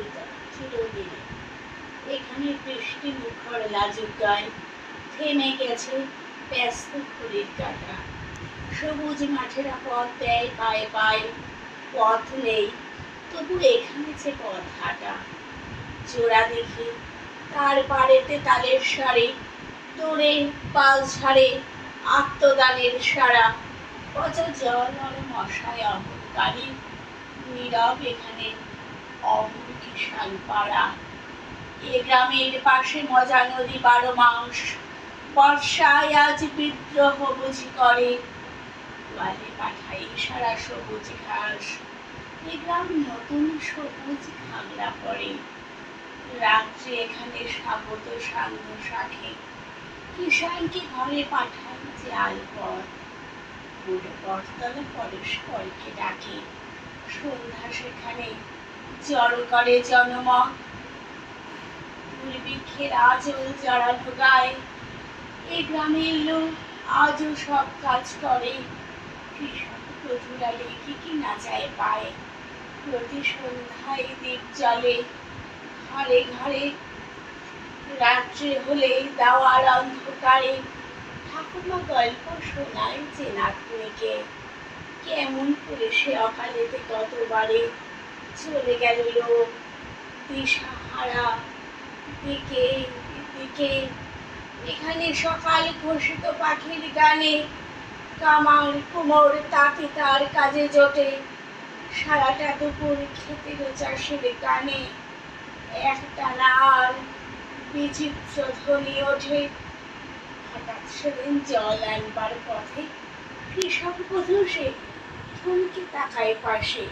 কবিতা চিরদিনে। এখানে বৃষ্টি মুখর লাজুক গায়ে থেমে গেছে ব্যস্ত ঘড়ির কাঁটা। সবুজ মাঠেরা পথ দেয় পায়ে পায়ে, পথ নেই তবু এখানে যে পথ হাঁটা। জোড়া দেখি তার পাড়েতে তালের সারি, দূরে পাল ঝাড়ে আত্মদানের সারা। পচা জল আর মশায় অহংকারী, নীরব এখানে অমর কিষান পাড়া। এ গ্রামের পাশে মজা নদী 12 মাস, বর্ষায় আজ বিদ্রোহ বুঝি করে। ওয়ালে পাঠাই সারা সবুজ ঘাস, এ গ্রাম নতুন সবুজ ঘাগড়া পড়ে। রাত্রে এখানে স্বাগত সান্ধ্য সাথে, কিষানকে ঘরে পাঠান যে আলপথ। বুড়ো বটতলা পরস্পরকে ডাকে, সন্ধ্যা সেখানে জড়ো করে জনমত। দুর্ভিক্ষের আঁচল জড়ানো গায়ে এ গ্রামের লোক আজও সব কাজ করে। কৃষক প্রচুরা লেখে কি না যায় পায়, প্রতি সন্ধ্যায় দ্বীপ জ্বলে ঘরে ঘরে। রাত্রে হলে দাওয়ার অন্ধকারে ঠাকুমা গল্প শোনায় যে নাতনিকে, কেমন করে সে অকালেতে কতবারে চলে গেল লোক দিশাহারা দিকে দিকে। এখানে সকাল ঘোষিত পাখির গানে কামার কুমোর তাতে তার কাজে জোটে। সারাটা দুপুর ক্ষেতের চাষের গানে একটানা আর বিচিত্র ধ্বনি ওঠে। হঠাৎ সেদিন জল আনবার পথে কৃষক বধূ সে থমকে তাকায় পাশে,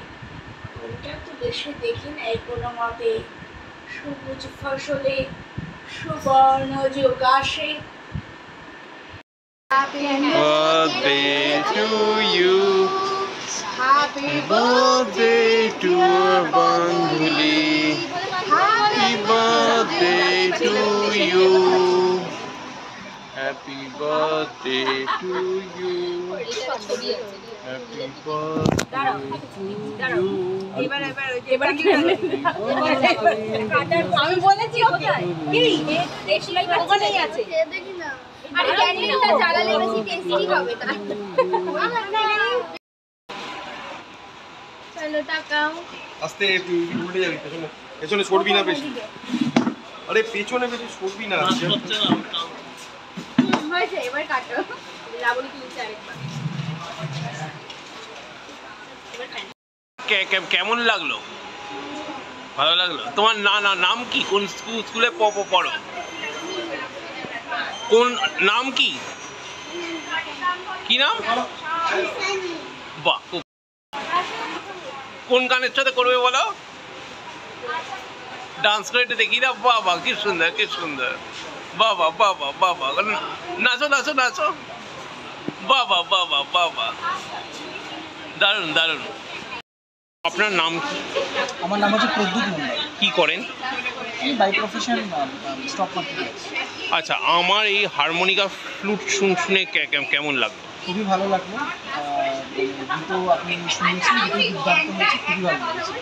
ঘোমটা তুলে সে দেখে নেয় কোনো মতে সবুজ ফসলে সুবর্ণ যুগ আসে। Birthday to you. Happy birthday to Banguli. Happy birthday to you. Happy birthday to you. Happy birthday to you. আমি বলেছি কোথায় কি দেশলাই ওখানেই আছে। আরে ক্যান্ডেলটা জ্বালালে বেশি টেস্টি হবে না। চলো টাকাও আস্তে উল্টে যাবি, পেছনে পেছনে সরবি না বেশি। আরে পেছনে বেশি সরবি না। হয়েছে, এবার কাটো। লাবণী কিনছে আরেকবার। কেমন লাগলো? ভালো লাগলো? তোমার নাম কি? কোন স্কুলে পড়ো? কোন নাম কি? কি নাম? বাহ, কোন গানের সাথে করবে বলো? ডান্স করে এটা দেখি না। বাবা কি সুন্দর, কি সুন্দর। বাবা বাবা বাবা, নাচো নাচো নাচো। বাবা বাবা বাবা, দারুণ দারুণ। আপনার নাম কি? আমার নাম হচ্ছে প্রদ্যুৎ মন্ডল। কি করেন? আমি বাই প্রফেশন স্টক মার্কেট। আচ্ছা, আমার এই হারমোনিকা ফ্লুট শুনে কেমন লাগলো? খুবই ভালো লাগলো। দুটো আপনি শুনেছেন, দুটো দুর্দান্ত হয়েছে, খুবই ভালো লেগেছে।